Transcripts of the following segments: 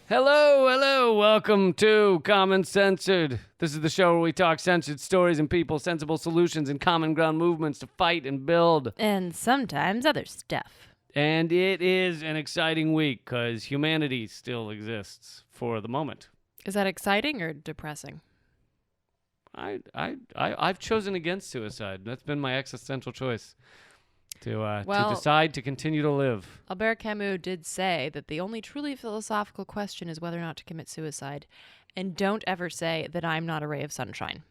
Hello, welcome to Common Censored. This is the show where we talk censored stories and people, sensible solutions, and common ground movements to fight and build. And sometimes other stuff. And it is an exciting week because humanity still exists for the moment. Is that exciting or depressing? I've chosen against suicide. That's been my existential choice. To decide to continue to live. Albert Camus did say that the only truly philosophical question is whether or not to commit suicide. And don't ever say that I'm not a ray of sunshine.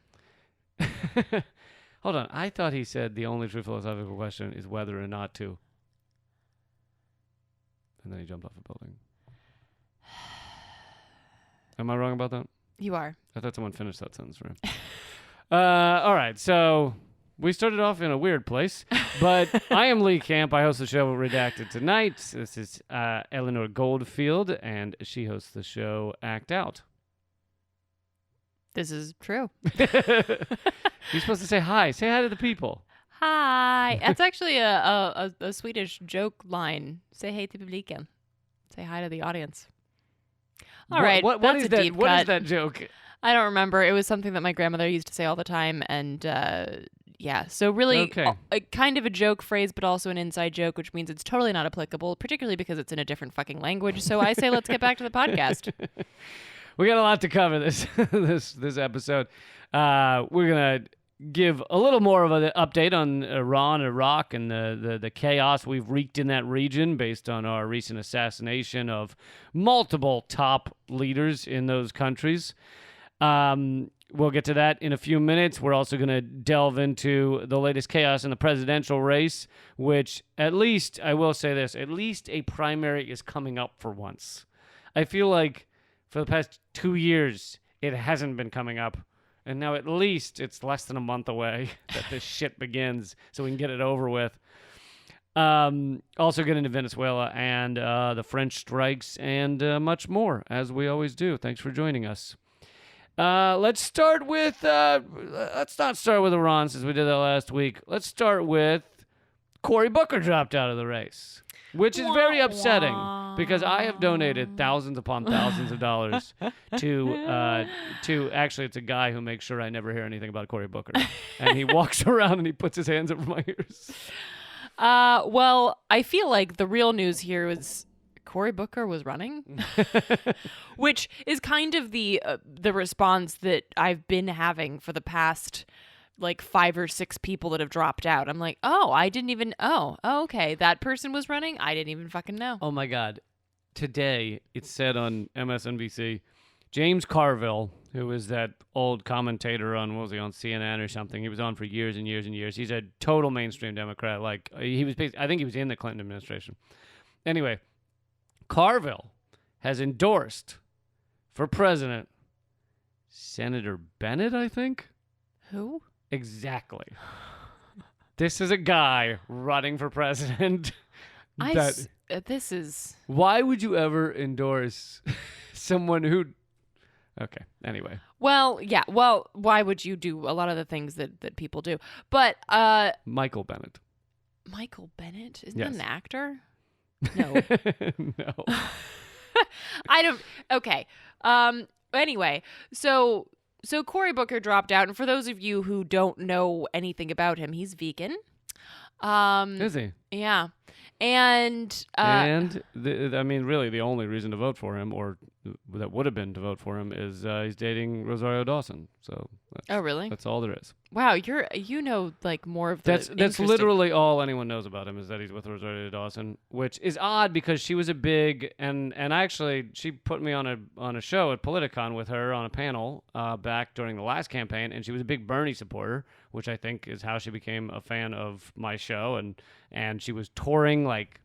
Hold on. I thought he said the only true philosophical question is whether or not to. And then he jumped off a building. Am I wrong about that? You are. I thought someone finished that sentence for him. All right. So we started off in a weird place, but I am Lee Camp. I host the show Redacted Tonight. This is Eleanor Goldfield, and she hosts the show Act Out. This is true. You're supposed to say hi. Say hi to the people. Hi. That's actually a Swedish joke line. Say hey to publiken. Say hi to the audience. All right. What that's is a that? deep What cut. is that joke? I don't remember. It was something that my grandmother used to say all the time, and yeah. So really, Okay. Kind of a joke phrase, but also an inside joke, which means it's totally not applicable, particularly because it's in a different fucking language. So I say, let's get back to the podcast. We got a lot to cover this episode. We're gonna give a little more of an update on Iran, Iraq, and the chaos we've wreaked in that region based on our recent assassination of multiple top leaders in those countries. We'll get to that in a few minutes. We're also going to delve into the latest chaos in the presidential race, which at least, I will say this, at least a primary is coming up for once. I feel like for the past 2 years, it hasn't been coming up. And now at least it's less than a month away that this shit begins so we can get it over with. Also get into Venezuela and the French strikes and much more, as we always do. Thanks for joining us. Let's start with, let's not start with Iran since we did that last week. Let's start with Cory Booker dropped out of the race, which is very upsetting because I have donated thousands upon thousands of dollars to actually, it's a guy who makes sure I never hear anything about Cory Booker. And he walks around and he puts his hands over my ears. Well, I feel like the real news here was Cory Booker was running, which is kind of the response that I've been having for the past like 5 or 6 people that have dropped out. I'm like, I didn't even, okay, that person was running. I didn't even fucking know. Oh my God. Today, it said on MSNBC, James Carville, who was that old commentator on, what was he, on CNN or something? He was on for years and years and years. He's a total mainstream Democrat. Like, he was, I think he was in the Clinton administration. Anyway, Carville has endorsed for president Senator Bennett, I think. Who? Exactly. This is a guy running for president. This is... Why would you ever endorse someone who... Okay, anyway. Well, yeah. Well, why would you do a lot of the things that people do? But... Michael Bennett. Michael Bennett? Isn't Yes. that an actor? No. No. I don't... Okay. Anyway, so Cory Booker dropped out, and for those of you who don't know anything about him, he's vegan. Is he? Yeah. And I mean, really, the only reason to vote for him, or that would have been to vote for him, is he's dating Rosario Dawson. So oh, really? That's all there is. Wow, you know like more of the That's literally all anyone knows about him is that he's with Rosario Dawson, which is odd because she was a big and actually she put me on a show at Politicon with her on a panel back during the last campaign, and she was a big Bernie supporter, which I think is how she became a fan of my show, and she was touring like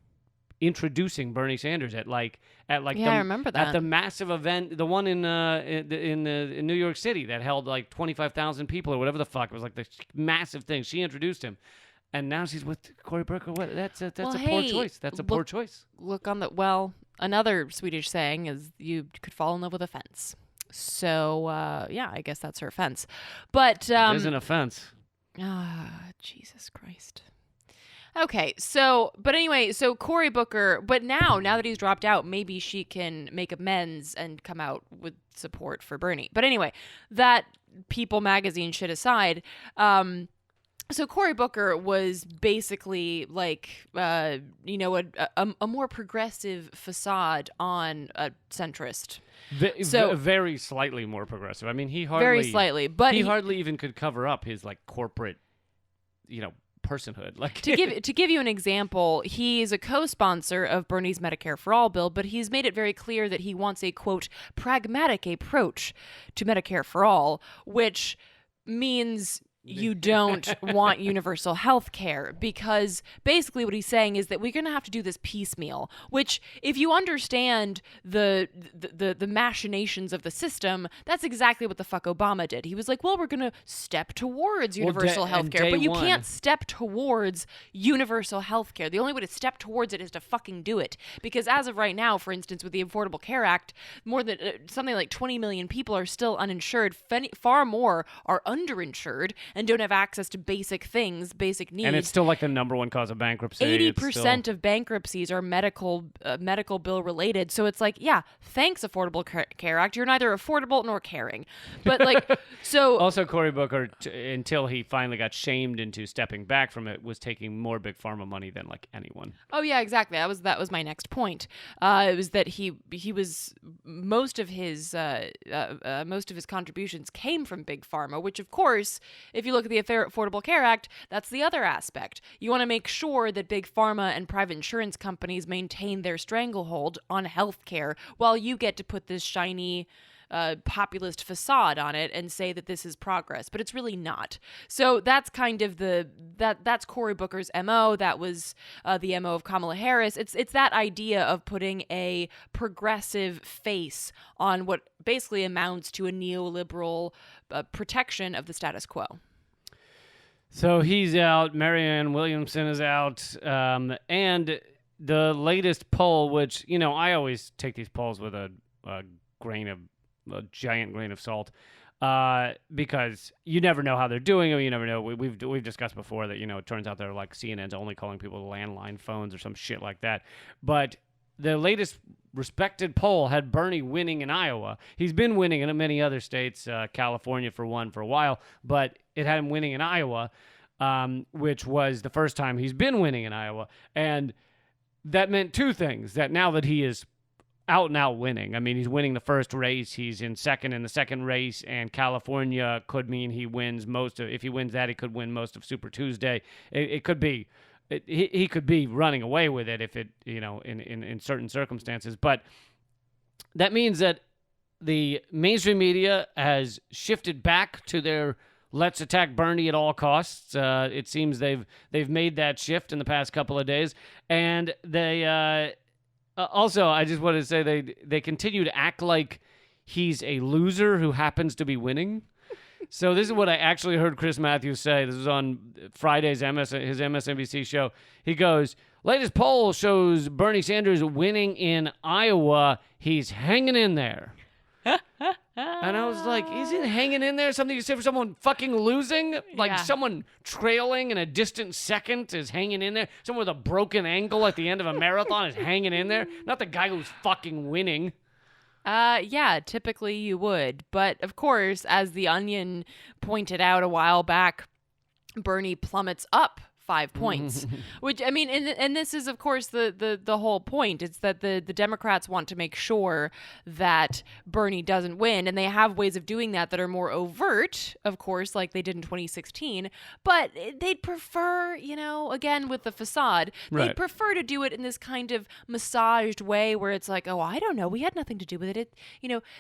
introducing Bernie Sanders at I remember that. at the massive event, the one in New York City that held like 25,000 people or whatever the fuck. It was like this massive thing. She introduced him, and now she's with Cory Booker. What? That's a poor choice. That's a poor choice. Look on the another Swedish saying is you could fall in love with a fence. So yeah, I guess that's her fence. But it is an offense. Jesus Christ. Okay, so Cory Booker, but now that he's dropped out, maybe she can make amends and come out with support for Bernie. But anyway, that People magazine shit aside, so Cory Booker was basically like, a more progressive facade on a centrist. Very slightly more progressive. I mean, he very slightly, but he hardly even could cover up his like corporate, personhood. Like to give you an example, he's a co-sponsor of Bernie's Medicare for All bill, but he's made it very clear that he wants a quote pragmatic approach to Medicare for All, which means you don't want universal health care, because basically what he's saying is that we're going to have to do this piecemeal, which if you understand the machinations of the system, that's exactly what the fuck Obama did. He was like, well, we're going to step towards universal health care, but you can't step towards universal health care. The only way to step towards it is to fucking do it, because as of right now, for instance, with the Affordable Care Act, more than something like 20 million people are still uninsured. Far more are underinsured and don't have access to basic things, basic needs. And it's still like the number one cause of bankruptcy. 80% of bankruptcies are medical bill related. So it's like, yeah, thanks Affordable Care Act. You're neither affordable nor caring. But like, so also Cory Booker, until he finally got shamed into stepping back from it, was taking more big pharma money than like anyone. Oh yeah, exactly. That was my next point. It was that he was most of his contributions came from big pharma, which of course, if you look at the Affordable Care Act, that's the other aspect. You want to make sure that big pharma and private insurance companies maintain their stranglehold on healthcare, while you get to put this shiny populist facade on it and say that this is progress, but it's really not. So that's kind of that's Cory Booker's MO. That was the MO of Kamala Harris. It's that idea of putting a progressive face on what basically amounts to a neoliberal protection of the status quo. So he's out. Marianne Williamson is out, and the latest poll, which I always take these polls with a giant grain of salt, because you never know how they're doing. Or you never know. We've discussed before that it turns out they're like CNN's only calling people landline phones or some shit like that. But the latest respected poll had Bernie winning in Iowa. He's been winning in many other states, California for one for a while, but it had him winning in Iowa, which was the first time he's been winning in Iowa. And that meant two things: that now that he is out and out winning, I mean, he's winning the first race, he's in second in the second race, and California could mean he wins if he wins that, he could win most of Super Tuesday. It could be. He could be running away with it if it, in certain circumstances. But that means that the mainstream media has shifted back to their let's attack Bernie at all costs. It seems they've made that shift in the past couple of days. And they also, I just wanted to say they continue to act like he's a loser who happens to be winning. So this is what I actually heard Chris Matthews say. This was on Friday's his MSNBC show. He goes, latest poll shows Bernie Sanders winning in Iowa. He's hanging in there. And I was like, isn't hanging in there something you say for someone fucking losing? Like someone trailing in a distant second is hanging in there? Someone with a broken ankle at the end of a marathon is hanging in there? Not the guy who's fucking winning. Yeah, typically you would. But of course, as The Onion pointed out a while back, Bernie plummets up 5 points, which, I mean, and this is, of course, the whole point. It's that the Democrats want to make sure that Bernie doesn't win, and they have ways of doing that are more overt, of course, like they did in 2016, but they'd prefer, again, with the facade, they'd prefer to do it in this kind of massaged way where it's like, oh, I don't know, we had nothing to do with it.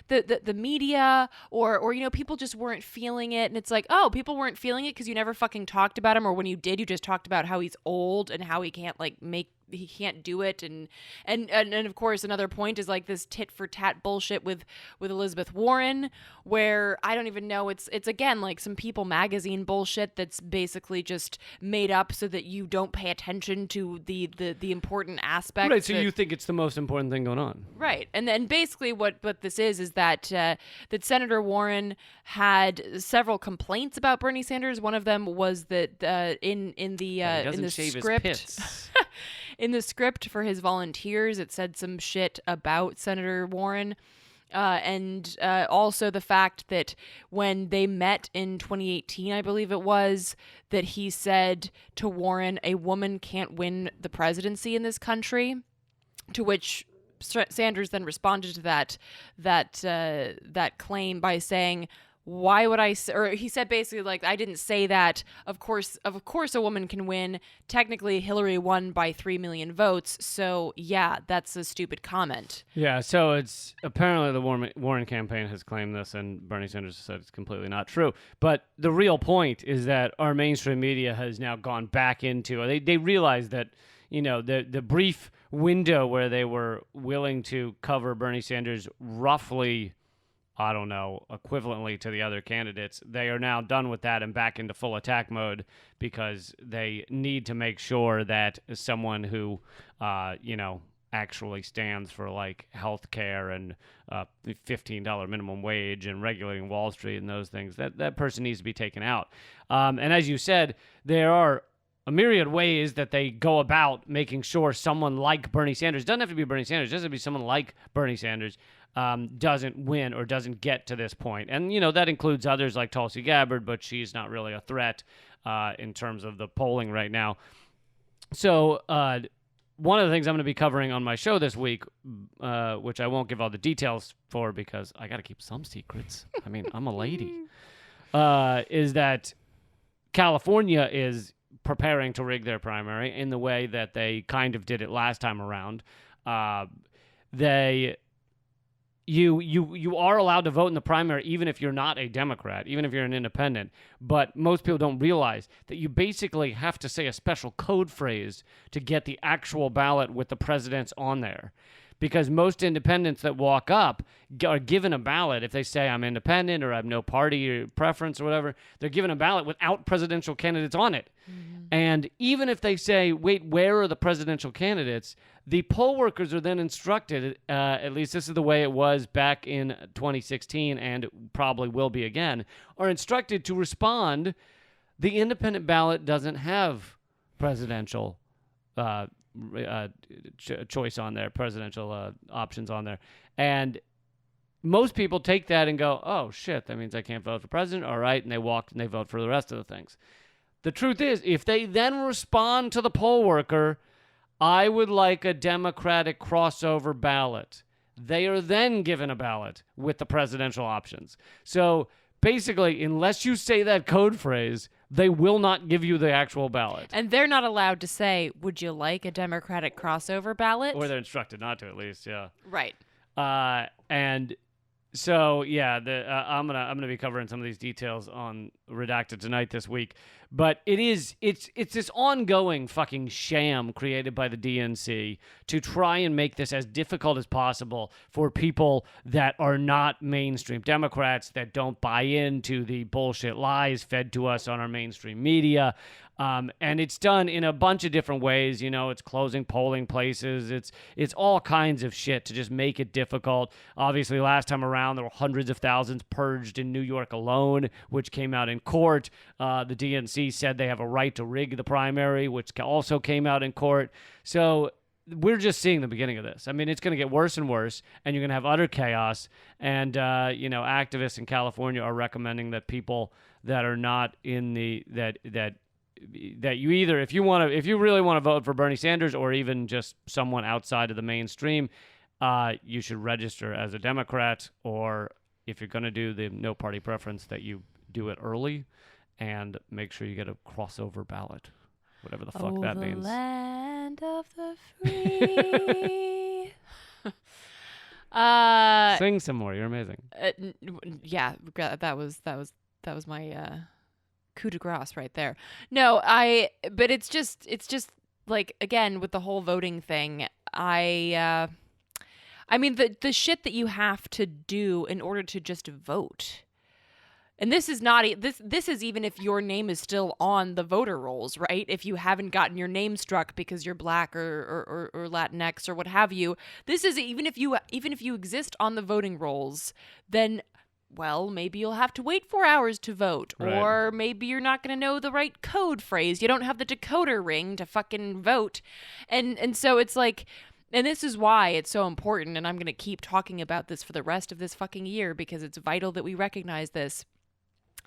The media or people just weren't feeling it, and it's like, oh, people weren't feeling it because you never fucking talked about him, or when you did, you just talked about how he's old and how he can't make he can't do it, and of course another point is like this tit for tat bullshit with Elizabeth Warren, where I don't even know, it's again like some People magazine bullshit that's basically just made up so that you don't pay attention to the important aspects. Right, so you think it's the most important thing going on. Right. And then basically what this is that that Senator Warren had several complaints about Bernie Sanders. One of them was that in the script in the script for his volunteers, it said some shit about Senator Warren. And also the fact that when they met in 2018, I believe it was, that he said to Warren, a woman can't win the presidency in this country, to which Sanders then responded to that claim by saying, why would I or he said basically like, I didn't say that. Of course a woman can win. Technically Hillary won by 3 million votes. So yeah, that's a stupid comment. Yeah, so it's apparently the Warren campaign has claimed this, and Bernie Sanders said it's completely not true. But the real point is that our mainstream media has now gone back into, they realize that, the brief window where they were willing to cover Bernie Sanders roughly, I don't know, equivalently to the other candidates, they are now done with that and back into full attack mode, because they need to make sure that someone who, actually stands for like health care and $15 minimum wage and regulating Wall Street and those things, that person needs to be taken out. And as you said, there are a myriad ways that they go about making sure someone like Bernie Sanders, doesn't have to be Bernie Sanders, just have to be someone like Bernie Sanders, doesn't win or doesn't get to this point. And, that includes others like Tulsi Gabbard, but she's not really a threat in terms of the polling right now. So one of the things I'm going to be covering on my show this week, which I won't give all the details for because I got to keep some secrets. I mean, I'm a lady. Is that California is preparing to rig their primary in the way that they kind of did it last time around. You are allowed to vote in the primary even if you're not a Democrat, even if you're an independent. But most people don't realize that you basically have to say a special code phrase to get the actual ballot with the presidents on there. Because most independents that walk up are given a ballot. If they say I'm independent or I have no party or preference or whatever, they're given a ballot without presidential candidates on it. Mm-hmm. And even if they say, wait, where are the presidential candidates? The poll workers are then instructed, at least this is the way it was back in 2016 and probably will be again, are instructed to respond, the independent ballot doesn't have presidential choice on there, presidential options on there. And most people take that and go, oh, shit, that means I can't vote for president. All right, and they walk and they vote for the rest of the things. The truth is, if they then respond to the poll worker, I would like a Democratic crossover ballot, they are then given a ballot with the presidential options. So basically, unless you say that code phrase, they will not give you the actual ballot. And they're not allowed to say, would you like a Democratic crossover ballot? Or they're instructed not to, at least, yeah. Right. And so, yeah, I'm gonna be covering some of these details on Redacted tonight this week. But it's this ongoing fucking sham created by the DNC to try and make this as difficult as possible for people that are not mainstream Democrats, that don't buy into the bullshit lies fed to us on our mainstream media. And it's done in a bunch of different ways. It's closing polling places. It's all kinds of shit to just make it difficult. Obviously, last time around, there were hundreds of thousands purged in New York alone, which came out in court. The DNC said they have a right to rig the primary, which also came out in court. So we're just seeing the beginning of this. I mean, it's going to get worse and worse, and you're going to have utter chaos. And, activists in California are recommending that people that are not in that you either, if you really want to vote for Bernie Sanders or even just someone outside of the mainstream, you should register as a Democrat, or if you're going to do the no party preference, that you do it early and make sure you get a crossover ballot, whatever the fuck that means. Land of the free. Sing some more. You're amazing. Yeah, that was my coup de grace right there. No, but it's just like, again, with the whole voting thing, I mean, the shit that you have to do in order to just vote. And this is not this is even if your name is still on the voter rolls, right? If you haven't gotten your name struck because you're black or Latinx or what have you, this is even if you exist on the voting rolls, then well, maybe you'll have to wait 4 hours to vote, Right. or maybe you're not going to know the right code phrase. You don't have the decoder ring to fucking vote, and so it's like. And this is why it's so important, and I'm going to keep talking about this for the rest of this fucking year because it's vital that we recognize this.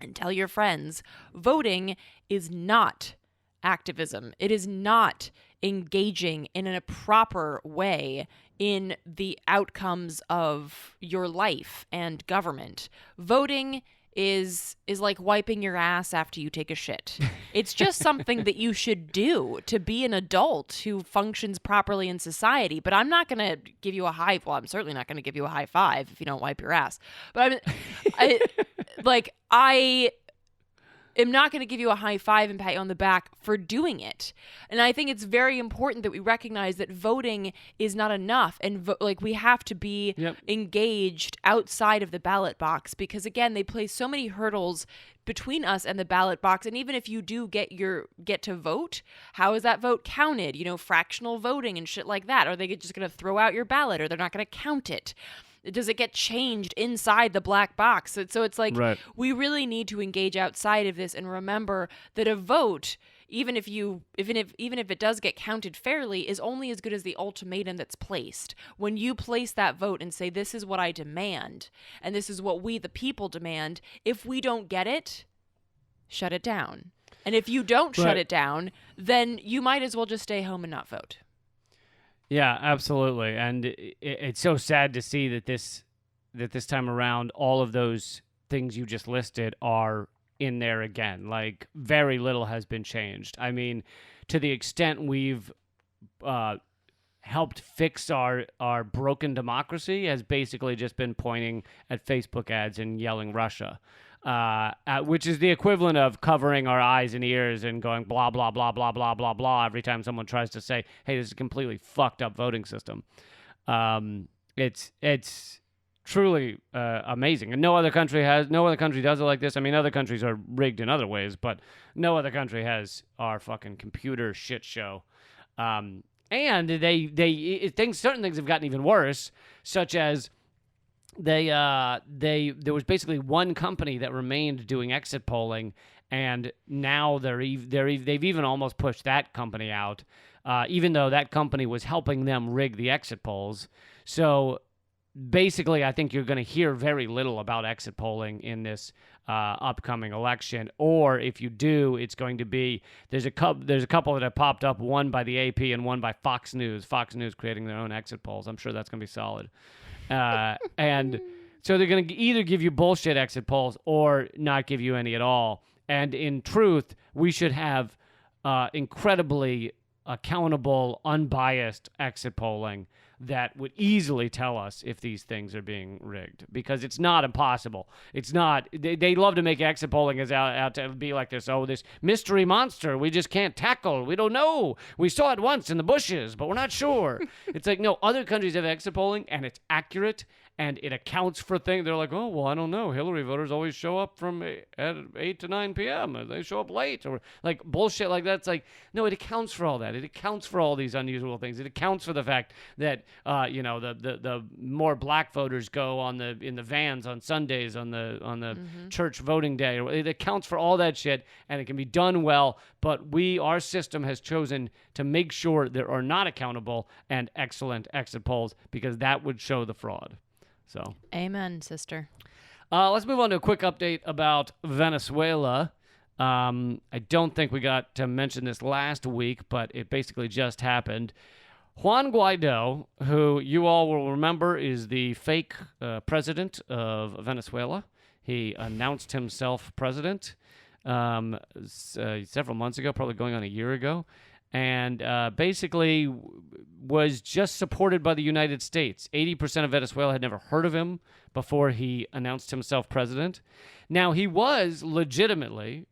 And tell your friends, voting is not activism. It is not engaging in a proper way in the outcomes of your life and government. Voting is like wiping your ass after you take a shit. It's just something that you should do to be an adult who functions properly in society. But I'm not going to give you a high. Well, I'm certainly not going to give you a high five if you don't wipe your ass. But I am not going to give you a high five and pat you on the back for doing it. And I think it's very important that we recognize that voting is not enough. And we have to be engaged outside of the ballot box because, again, they place so many hurdles between us and the ballot box. And even if you do get to vote, how is that vote counted? You know, fractional voting and shit like that. Are they just going to throw out your ballot or they're not going to count it? Does it get changed inside the black box? So it's like we really need to engage outside of this and remember that a vote, even if it does get counted fairly, is only as good as the ultimatum that's placed. When you place that vote and say, this is what I demand, and this is what we the people demand, if we don't get it, shut it down. And if you don't shut it down, then you might as well just stay home and not vote. Yeah, absolutely. And it's so sad to see that this time around, all of those things you just listed are in there again. Like, very little has been changed. I mean, to the extent we've helped fix our broken democracy has basically just been pointing at Facebook ads and yelling Russia. Which is the equivalent of covering our eyes and ears and going blah, blah, blah, blah, blah, blah, blah every time someone tries to say, hey, this is a completely fucked up voting system. It's truly amazing. And no other country does it like this. I mean, other countries are rigged in other ways, but no other country has our fucking computer shit show. And certain things have gotten even worse, such as there was basically one company that remained doing exit polling, and now they've even almost pushed that company out, even though that company was helping them rig the exit polls. So basically, I think you're going to hear very little about exit polling in this upcoming election, or if you do, it's going to be there's a couple that have popped up, one by the AP and one by Fox News. Fox News creating their own exit polls. I'm sure that's going to be solid. And so they're going to either give you bullshit exit polls or not give you any at all. And in truth, we should have incredibly accountable, unbiased exit polling that would easily tell us if these things are being rigged, because it's not impossible. It's not. They love to make exit polling as out to be like this mystery monster we just can't tackle. We don't know. We saw it once in the bushes, but we're not sure. It's like, no, other countries have exit polling and it's accurate and it accounts for things. They're like, oh, well, I don't know. Hillary voters always show up at 8 to 9 p.m. They show up late, or like bullshit like that. It's like, no, it accounts for all that. It accounts for all these unusual things. It accounts for the fact that the more black voters go in the vans on Sundays on the church voting day. It accounts for all that shit, and it can be done well. But our system has chosen to make sure there are not accountable and excellent exit polls, because that would show the fraud. So, amen, sister. Let's move on to a quick update about Venezuela. I don't think we got to mention this last week, but it basically just happened. Juan Guaido, who you all will remember is the fake president of Venezuela. He announced himself president several months ago, probably going on a year ago, and basically was just supported by the United States. 80% of Venezuela had never heard of him before he announced himself president. Now, he was legitimately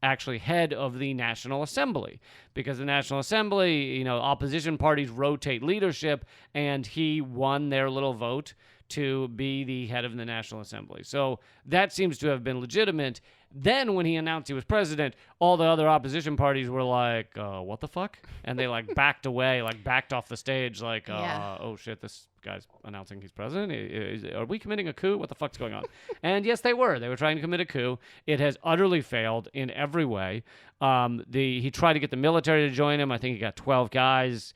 actually head of the National Assembly, because the National Assembly, opposition parties rotate leadership, and he won their little vote to be the head of the National Assembly. So that seems to have been legitimate. Then when he announced he was president, all the other opposition parties were like, what the fuck? And they backed away, backed off the stage, oh shit, this guy's announcing he's president. Are we committing a coup? What the fuck's going on? And yes, they were. They were trying to commit a coup. It has utterly failed in every way. He tried to get the military to join him. I think he got 12 guys.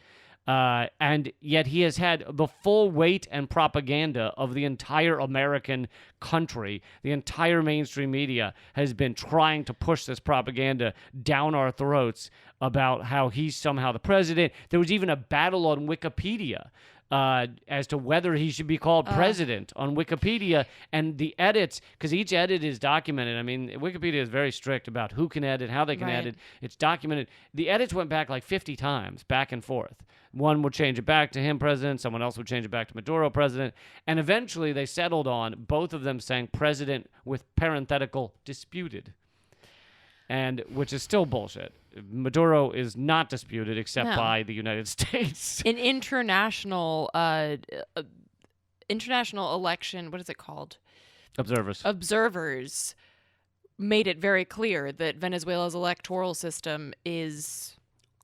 And yet he has had the full weight and propaganda of the entire American country. The entire mainstream media has been trying to push this propaganda down our throats about how he's somehow the president. There was even a battle on Wikipedia as to whether he should be called president on Wikipedia, and the edits, because each edit is documented. I mean, Wikipedia is very strict about who can edit, how they can edit. It's documented. The edits went back 50 times, back and forth. One would change it back to him president, someone else would change it back to Maduro president, and eventually they settled on both of them saying president with parenthetical disputed, and which is still bullshit. Maduro is not disputed except by the United States. In international election, what is it called? Observers made it very clear that Venezuela's electoral system is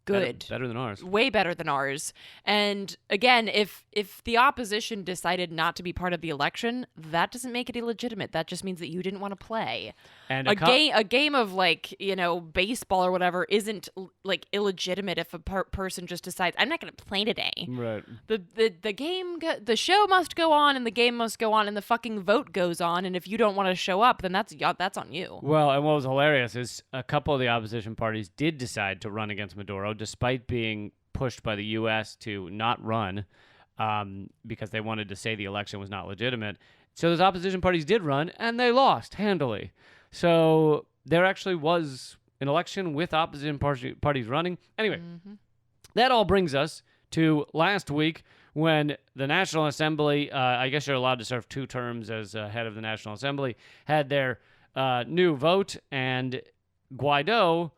good. Better than ours. Way better than ours. And again, if the opposition decided not to be part of the election, that doesn't make it illegitimate. That just means that you didn't want to play. And a game of baseball or whatever isn't illegitimate if a person just decides, I'm not going to play today. Right. The show must go on, and the game must go on, and the fucking vote goes on, and if you don't want to show up, then that's on you. Well, and what was hilarious is a couple of the opposition parties did decide to run against Maduro, despite being pushed by the U.S. to not run because they wanted to say the election was not legitimate. So those opposition parties did run, and they lost handily. So there actually was an election with opposition parties running. Anyway, that all brings us to last week when the National Assembly, I guess you're allowed to serve 2 terms as head of the National Assembly, had their new vote, and Guaido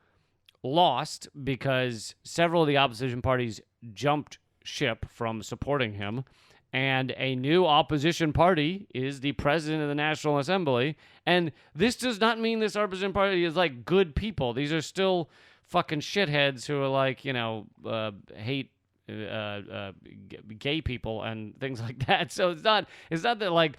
lost because several of the opposition parties jumped ship from supporting him, and a new opposition party is the president of the National Assembly. And this does not mean this opposition party is good people. These are still fucking shitheads who are hate gay people and things like that. So it's not that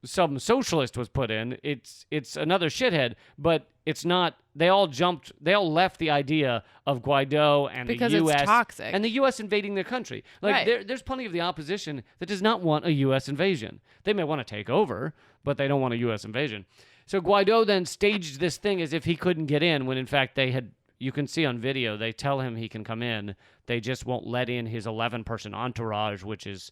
some socialist was put in. It's another shithead, but it's not. They all left the idea of Guaido and because the U.S. it's toxic. And the U.S. invading their country. There's plenty of the opposition that does not want a U.S. invasion. They may want to take over, but they don't want a U.S. invasion. So Guaido then staged this thing as if he couldn't get in, when in fact they had. You can see on video, they tell him he can come in. They just won't let in his 11-person entourage, which is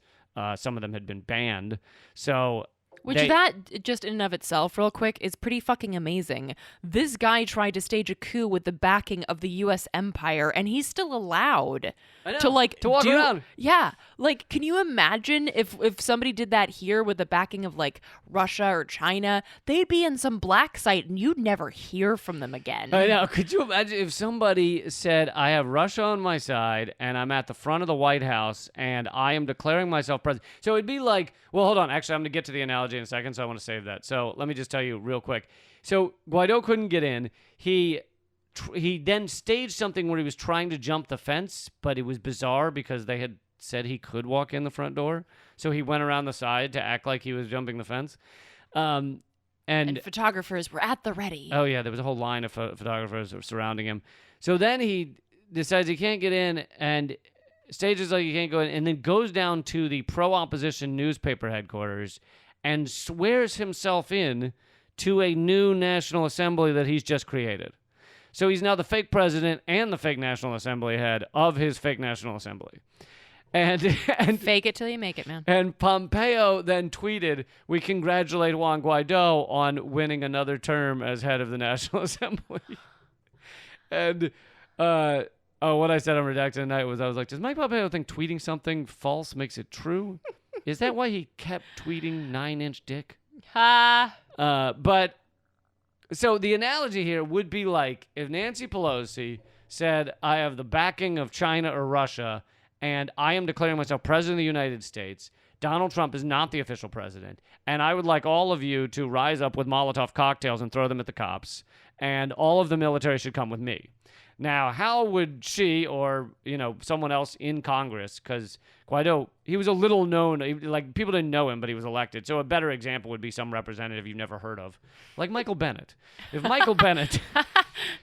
some of them had been banned. So. That, just in and of itself, real quick, is pretty fucking amazing. This guy tried to stage a coup with the backing of the U.S. empire, and he's still allowed to walk around. Yeah. Can you imagine if somebody did that here with the backing of, Russia or China? They'd be in some black site, and you'd never hear from them again. I know. Could you imagine if somebody said, I have Russia on my side, and I'm at the front of the White House, and I am declaring myself president? So it'd be well, hold on. Actually, I'm going to get to the analogy in a second, so I want to save that. So let me just tell you real quick. So Guaido couldn't get in. He then staged something where he was trying to jump the fence, but it was bizarre because they had said he could walk in the front door. So he went around the side to act like he was jumping the fence. And photographers were at the ready. Oh, yeah, there was a whole line of photographers surrounding him. So then he decides he can't get in and stages like he can't go in, and then goes down to the pro-opposition newspaper headquarters and swears himself in to a new National Assembly that he's just created. So he's now the fake president and the fake National Assembly head of his fake National Assembly. And fake it till you make it, man. And Pompeo then tweeted, "We congratulate Juan Guaido on winning another term as head of the National Assembly." And what I said on Redacted tonight was, I was like, does Mike Pompeo think tweeting something false makes it true? Is that why he kept tweeting 9-inch dick? Ha. But So the analogy here would be like if Nancy Pelosi said, I have the backing of China or Russia, and I am declaring myself president of the United States. Donald Trump is not the official president, and I would like all of you to rise up with Molotov cocktails and throw them at the cops, and all of the military should come with me. Now, how would she or, someone else in Congress, because Guaido, he was a little known, like people didn't know him, but he was elected. So a better example would be some representative you've never heard of, like Michael Bennett. If Michael Bennett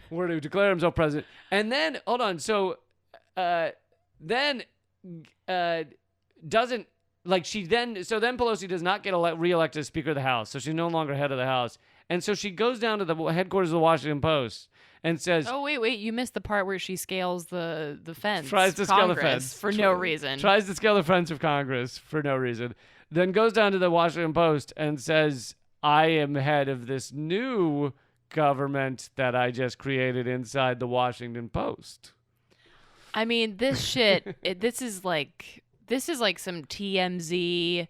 were to declare himself president, and then, hold on, so then doesn't, like then Pelosi does not get reelected as Speaker of the House, so she's no longer head of the House. And so she goes down to the headquarters of the Washington Post and says, "Oh wait, you missed the part where she scales the fence." Tries to scale the fence for no reason. Tries to scale the fence of Congress for no reason. Then goes down to the Washington Post and says, "I am head of this new government that I just created inside the Washington Post." I mean, this shit. This is like some TMZ.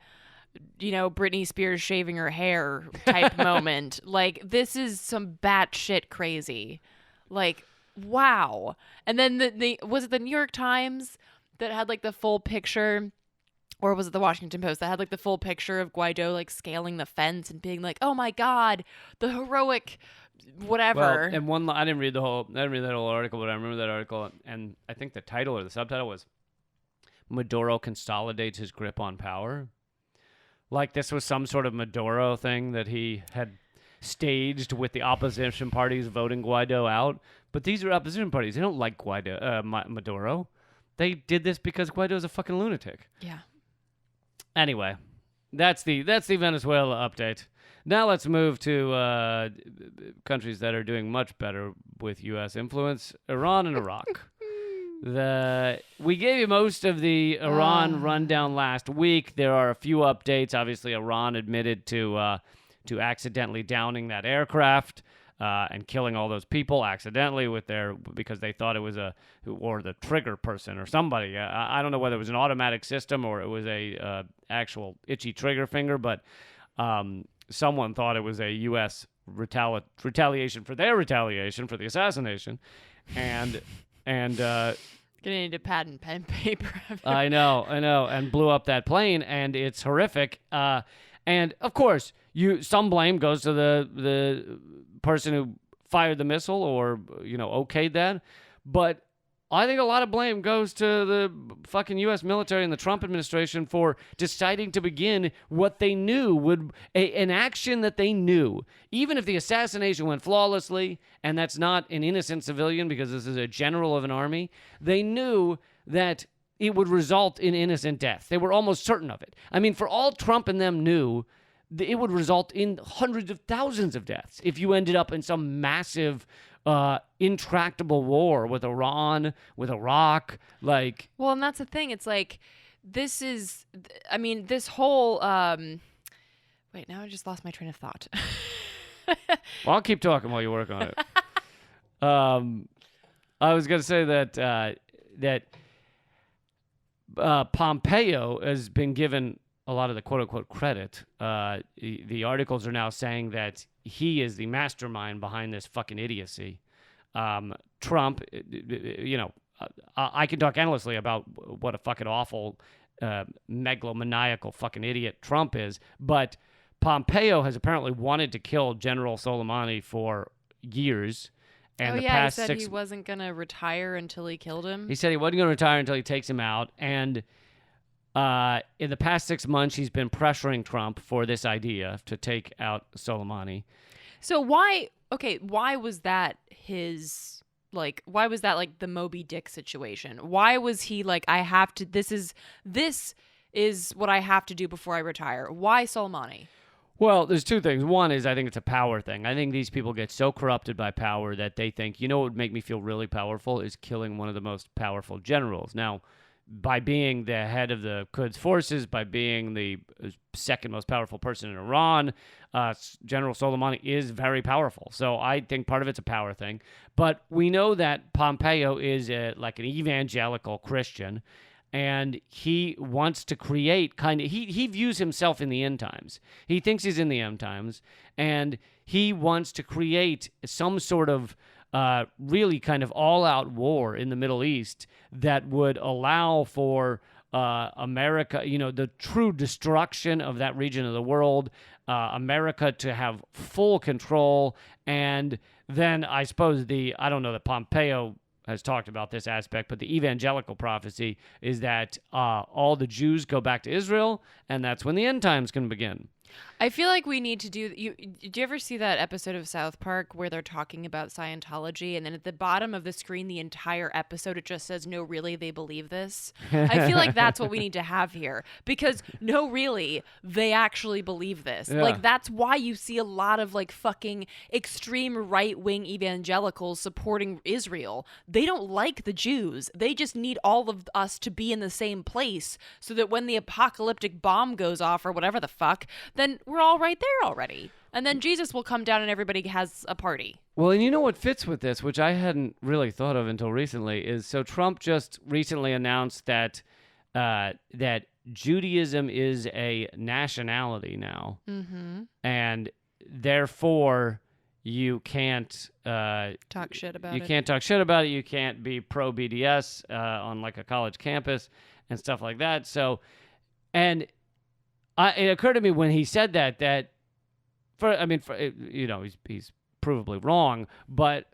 Britney Spears shaving her hair type moment. Like, this is some batshit crazy. Like, wow. And then was it the New York Times that had like the full picture, or was it the Washington Post that had like the full picture of Guaido like scaling the fence and being like, "Oh my God, the heroic whatever." Well, and I didn't read that whole article, but I remember that article, and I think the title or the subtitle was "Maduro consolidates his grip on power." Like this was some sort of Maduro thing that he had staged with the opposition parties voting Guaido out. But these are opposition parties. They don't like Maduro. They did this because Guaido's a fucking lunatic. Yeah. Anyway, that's the Venezuela update. Now let's move to countries that are doing much better with U.S. influence, Iran and Iraq. We gave you most of the Iran rundown last week. There are a few updates. Obviously, Iran admitted to accidentally downing that aircraft and killing all those people accidentally because they thought it was or the trigger person or somebody. I don't know whether it was an automatic system or it was a actual itchy trigger finger, but someone thought it was a U.S. retaliation for their retaliation for the assassination, and Gonna need a pad and pen paper. I know, and blew up that plane, and it's horrific. And of course, some blame goes to the person who fired the missile or okayed that, but I think a lot of blame goes to the fucking U.S. military and the Trump administration for deciding to begin what they knew an action that they knew, even if the assassination went flawlessly, and that's not an innocent civilian because this is a general of an army, they knew that it would result in innocent death. They were almost certain of it. I mean, for all Trump and them knew, it would result in hundreds of thousands of deaths if you ended up in some massive intractable war with Iran, with Iraq, Well, and that's the thing. It's like, this whole, wait, now I just lost my train of thought. Well, I'll keep talking while you work on it. I was going to say that Pompeo has been given a lot of the quote-unquote credit. The articles are now saying that he is the mastermind behind this fucking idiocy. Trump, I can talk endlessly about what a fucking awful, megalomaniacal fucking idiot Trump is, but Pompeo has apparently wanted to kill General Soleimani for years. And he said he wasn't going to retire until he killed him. He said he wasn't going to retire until he takes him out, and in the past 6 months, he's been pressuring Trump for this idea to take out Soleimani. So why was that why was that like the Moby Dick situation? Why was he like, this is what I have to do before I retire? Why Soleimani? Well, there's two things. One is I think it's a power thing. I think these people get so corrupted by power that they think, what would make me feel really powerful is killing one of the most powerful generals. Now, by being the head of the Quds forces, by being the second most powerful person in Iran, General Soleimani is very powerful. So I think part of it's a power thing. But we know that Pompeo is like an evangelical Christian, and he wants to create he views himself in the end times. He thinks he's in the end times, and he wants to create some sort of really kind of all-out war in the Middle East that would allow for America, the true destruction of that region of the world, America to have full control, and then I suppose I don't know that Pompeo has talked about this aspect, but the evangelical prophecy is that all the Jews go back to Israel, and that's when the end times can begin. I feel like we need to do you ever see that episode of South Park where they're talking about Scientology, and then at the bottom of the screen the entire episode it just says, "No, really, they believe this"? I feel like that's what we need to have here, because no, really, they actually believe this. Yeah. Like, that's why you see a lot of like fucking extreme right-wing evangelicals supporting Israel. They don't like the Jews. They just need all of us to be in the same place so that when the apocalyptic bomb goes off or whatever the fuck, then we're all right there already. And then Jesus will come down and everybody has a party. Well, and you know what fits with this, which I hadn't really thought of until recently, is so Trump just recently announced that that Judaism is a nationality now. Mm-hmm. And therefore you can't talk shit about it. You can't talk shit about it. You can't be pro BDS on like a college campus and stuff like that. So, and it occurred to me when he said that he's provably wrong, but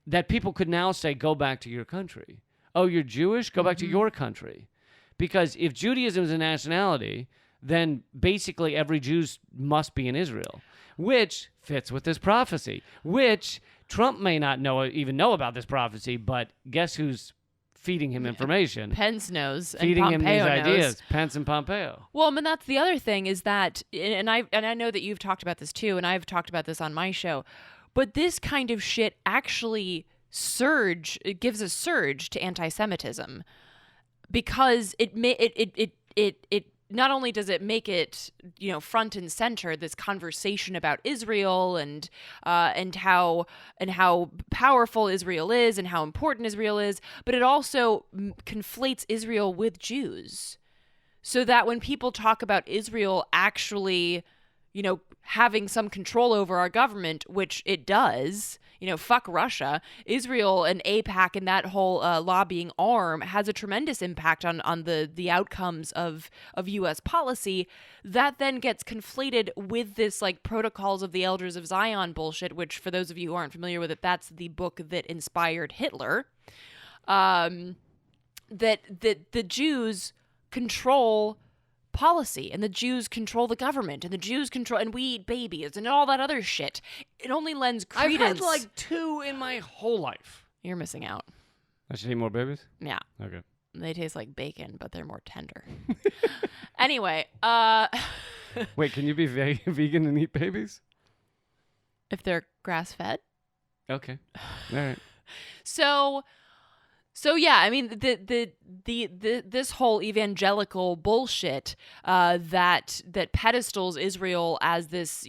that people could now say, go back to your country. Oh, you're Jewish? Go back to your country. Because if Judaism is a nationality, then basically every Jew must be in Israel, which fits with this prophecy, which Trump may not even know about this prophecy, but guess who's feeding him information? Pence knows, feeding and Pompeo him these ideas. knows. Pence and Pompeo. Well, I mean, that's the other thing is that, and I know that you've talked about this too, and I've talked about this on my show, but this kind of shit actually gives a surge to anti-Semitism, because it not only does it make it, front and center, this conversation about Israel and how powerful Israel is and how important Israel is, but it also conflates Israel with Jews. So that when people talk about Israel actually, having some control over our government, which it does, fuck Russia, Israel and AIPAC and that whole lobbying arm has a tremendous impact on the outcomes of U.S. policy. That then gets conflated with this like Protocols of the Elders of Zion bullshit, which for those of you who aren't familiar with it, that's the book that inspired Hitler. That the Jews control policy, and the Jews control the government, and the Jews control, and we eat babies, and all that other shit. It only lends credence. I've had like 2 in my whole life. You're missing out. I should eat more babies? Yeah. Okay. They taste like bacon, but they're more tender. Anyway, wait, can you be vegan and eat babies? If they're grass-fed? Okay. All right. So yeah, I mean this whole evangelical bullshit that pedestals Israel as this,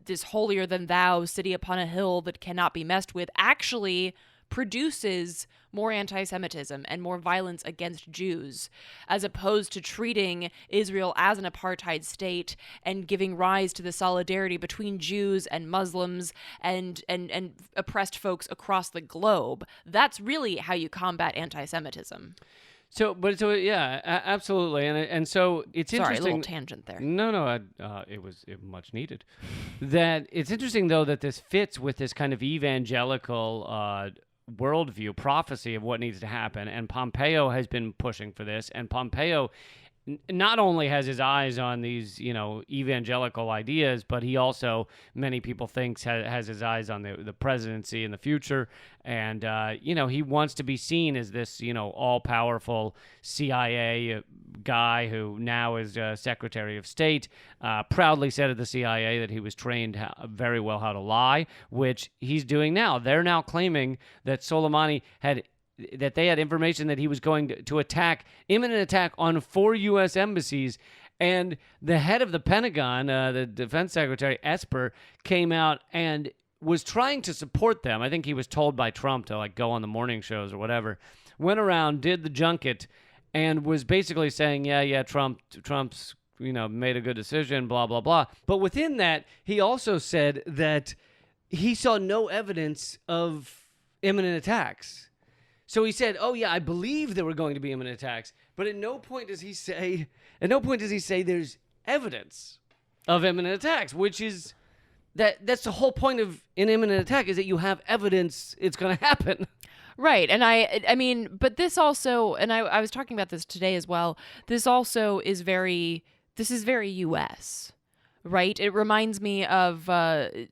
this holier than thou city upon a hill that cannot be messed with, actually produces more anti-Semitism and more violence against Jews, as opposed to treating Israel as an apartheid state and giving rise to the solidarity between Jews and Muslims and oppressed folks across the globe. That's really how you combat anti-Semitism. So yeah, absolutely, and so it's Sorry, interesting. A little tangent there. No, it was much needed. That it's interesting though that this fits with this kind of evangelical worldview prophecy of what needs to happen, and Pompeo has been pushing for this, and Pompeo not only has his eyes on these, evangelical ideas, but he also, many people think, has his eyes on the presidency in the future. And, he wants to be seen as this, all-powerful CIA guy who now is Secretary of State, proudly said at the CIA that he was trained very well how to lie, which he's doing now. They're now claiming that Soleimani that they had information that he was going to imminent attack on 4 U.S. embassies. And the head of the Pentagon, the defense secretary, Esper, came out and was trying to support them. I think he was told by Trump to go on the morning shows or whatever. Went around, did the junket, and was basically saying, Trump's made a good decision, blah, blah, blah. But within that, he also said that he saw no evidence of imminent attacks. So he said, I believe there were going to be imminent attacks, but at no point does he say there's evidence of imminent attacks, which is that's the whole point of an imminent attack, is that you have evidence it's going to happen. Right. And I mean, but this also, and I was talking about this today as well, this also is very U.S., right? It reminds me of the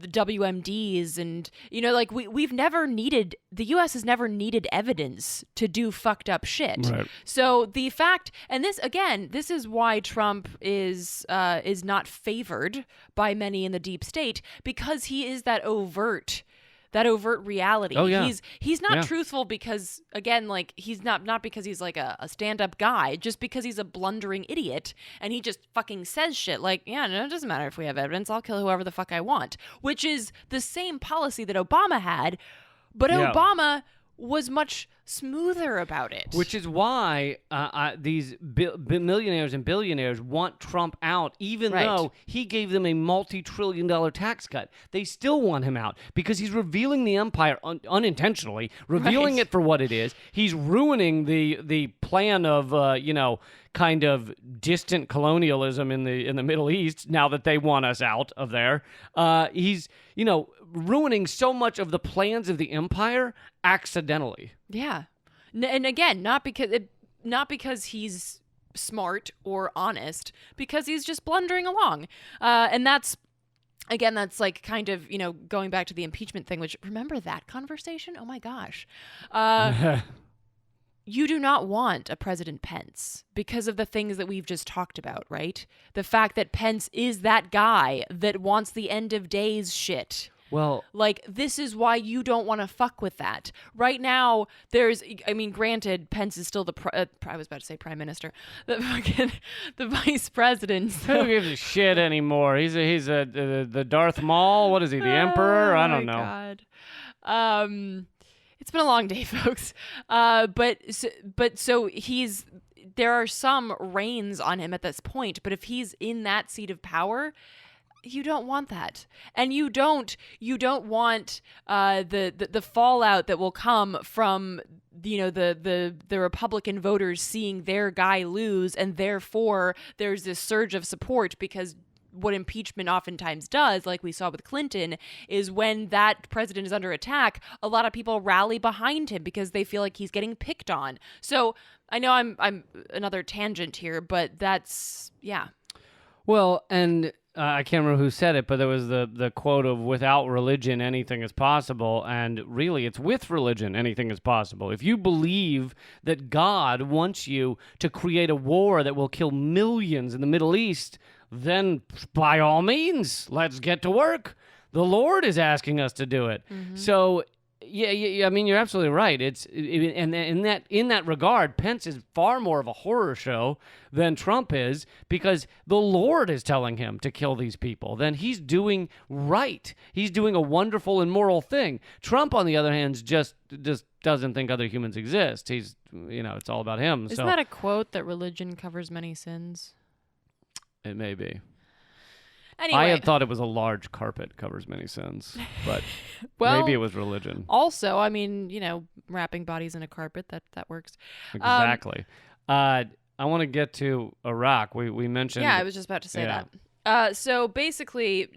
WMDs, and like we've never needed, the U.S. has never needed evidence to do fucked up shit. Right. So the fact, and this is why Trump is not favored by many in the deep state, because he is that overt reality. Oh, yeah. He's not truthful because, again, like, he's not because he's like a stand-up guy, just because he's a blundering idiot and he just fucking says shit like, no, it doesn't matter if we have evidence, I'll kill whoever the fuck I want, which is the same policy that Obama had, but Obama was much smoother about it. Which is why these millionaires and billionaires want Trump out, even though he gave them a multi-trillion-dollar tax cut. They still want him out because he's revealing the empire unintentionally, revealing it for what it is. He's ruining the plan of kind of distant colonialism in the Middle East now that they want us out of there. He's ruining so much of the plans of the empire accidentally. Yeah. And again, not because he's smart or honest, because he's just blundering along. And that's like kind of, going back to the impeachment thing, which, remember that conversation? Oh my gosh. You do not want a President Pence because of the things that we've just talked about, right? The fact that Pence is that guy that wants the end of days shit. Well, like, this is why you don't want to fuck with that. Right now, granted, Pence is still I was about to say prime minister, the vice president. So. Who gives a shit anymore? He's the Darth Maul. What is he, the Emperor? I don't know. God. It's been a long day, folks. So there are some reins on him at this point, but if he's in that seat of power, you don't want that, and you don't want the fallout that will come from the Republican voters seeing their guy lose, and therefore there's this surge of support, because what impeachment oftentimes does, like we saw with Clinton, is when that president is under attack, a lot of people rally behind him because they feel like he's getting picked on. So I know I'm another tangent here, but that's Well, and I can't remember who said it, but there was the quote of, without religion, anything is possible. And really, it's with religion, anything is possible. If you believe that God wants you to create a war that will kill millions in the Middle East, then by all means, let's get to work. The Lord is asking us to do it. Mm-hmm. So, yeah, I mean, you're absolutely right. And in that regard, Pence is far more of a horror show than Trump is, because the Lord is telling him to kill these people. Then he's doing right. He's doing a wonderful and moral thing. Trump, on the other hand, just doesn't think other humans exist. He's, it's all about him. Isn't that a quote that religion covers many sins? It may be. Anyway. I had thought it was a large carpet covers many sins, but well, maybe it was religion. Also, I mean, wrapping bodies in a carpet, that works. Exactly. I want to get to Iraq. We mentioned... Yeah, I was just about to say that. So basically,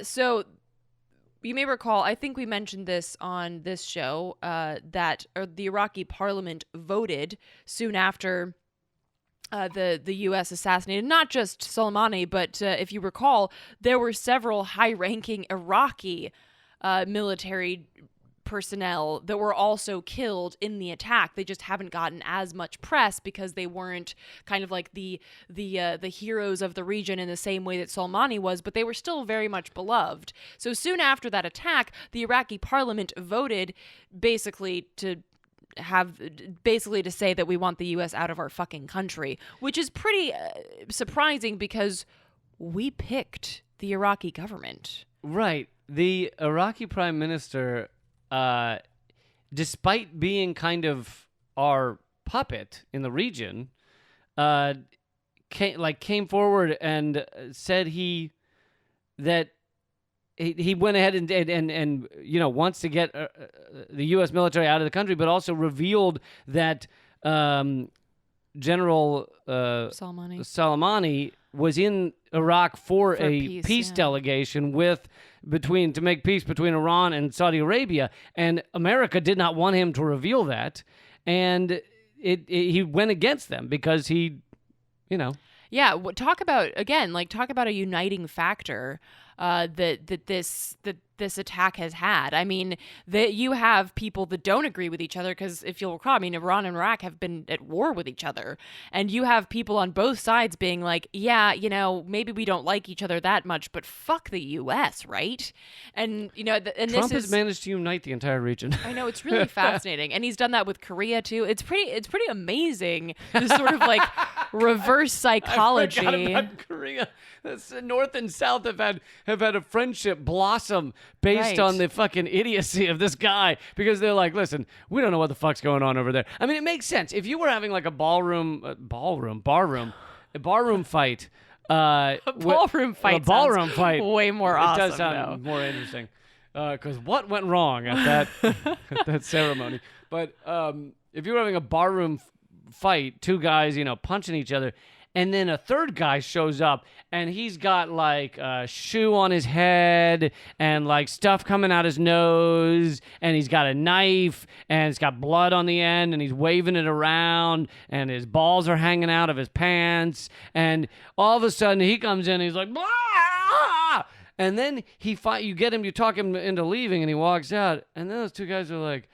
so you may recall, I think we mentioned this on this show, that the Iraqi parliament voted soon after... the U.S. assassinated not just Soleimani, but if you recall, there were several high-ranking Iraqi military personnel that were also killed in the attack. They just haven't gotten as much press because they weren't kind of like the heroes of the region in the same way that Soleimani was, but they were still very much beloved. So soon after that attack, the Iraqi parliament voted basically to say that we want the U.S. out of our fucking country, which is pretty surprising because we picked the Iraqi government. Right. The Iraqi prime minister, despite being kind of our puppet in the region came forward and said that he went ahead and wants to get the U.S. military out of the country, but also revealed that General Soleimani was in Iraq for a peace delegation to make peace between Iran and Saudi Arabia, and America did not want him to reveal that, and he went against them because he. Yeah, talk about a uniting factor that this attack has had. I mean, that you have people that don't agree with each other because if you'll recall, I mean, Iran and Iraq have been at war with each other, and you have people on both sides being like, yeah, maybe we don't like each other that much, but fuck the U.S., right? And Trump has managed to unite the entire region. I know, it's really fascinating, and he's done that with Korea too. It's pretty amazing. This sort of like reverse psychology. I forgot about Korea. The North and South have had a friendship blossom based on the fucking idiocy of this guy, because they're like, listen, we don't know what the fuck's going on over there. I mean, it makes sense if you were having like a barroom fight. A ballroom fight. Way more awesome. It does sound more interesting. Because what went wrong at that ceremony? But if you were having a barroom fight, two guys, punching each other, and then a third guy shows up, and he's got like a shoe on his head and like stuff coming out his nose, and he's got a knife, and it's got blood on the end, and he's waving it around, and his balls are hanging out of his pants, and all of a sudden he comes in, and he's like, blah! And then you talk him into leaving, and he walks out, and then those two guys are like,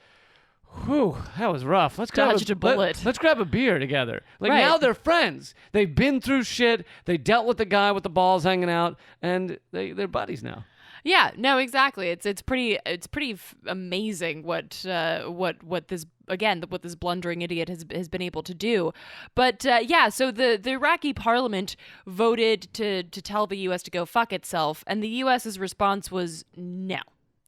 whew, that was rough. Let's grab Dodged a bullet. Let's grab a beer together. Like, Right. now they're friends. They've been through shit. They dealt with the guy with the balls hanging out, and they're buddies now. Yeah, no, exactly. It's pretty amazing what this blundering idiot has been able to do. But so the Iraqi parliament voted to tell the U.S. to go fuck itself, and the U.S.'s response was no.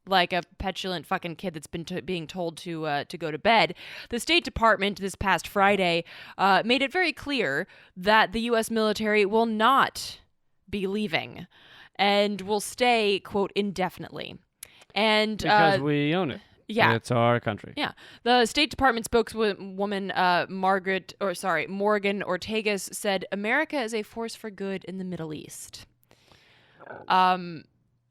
Like a petulant fucking kid that's been being told to go to bed. The State Department this past Friday made it very clear that the U.S. military will not be leaving and will stay, quote, indefinitely. And because we own it. Yeah. It's our country. Yeah. The State Department spokeswoman Morgan Ortagus said America is a force for good in the Middle East.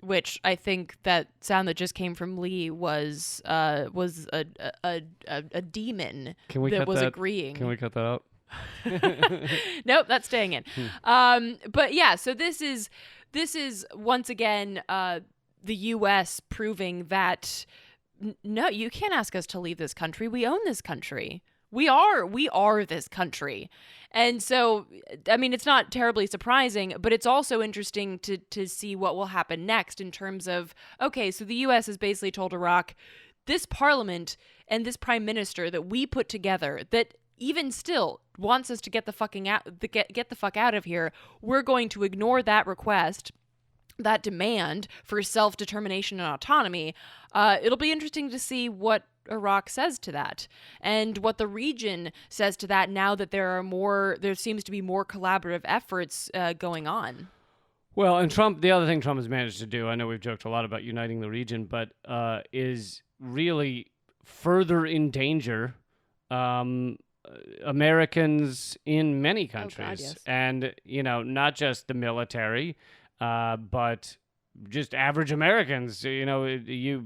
Which I think that sound that just came from Lee was a demon that was agreeing. Can we cut that out? Nope, that's staying in. But yeah, so this is once again the U.S. proving that no, you can't ask us to leave this country. We own this country. We are this country. And so, I mean, it's not terribly surprising, but it's also interesting to see what will happen next in terms of, okay, so the U.S. has basically told Iraq, this parliament and this prime minister that we put together that even still wants us to get the fuck out of here, we're going to ignore that request, that demand for self-determination and autonomy. It'll be interesting to see what Iraq says to that and what the region says to that now that there seems to be more collaborative efforts going on. Well, and the other thing Trump has managed to do, I know we've joked a lot about uniting the region, but is really further endanger Americans in many countries. Oh, God, yes. And, not just the military, but just average Americans. We're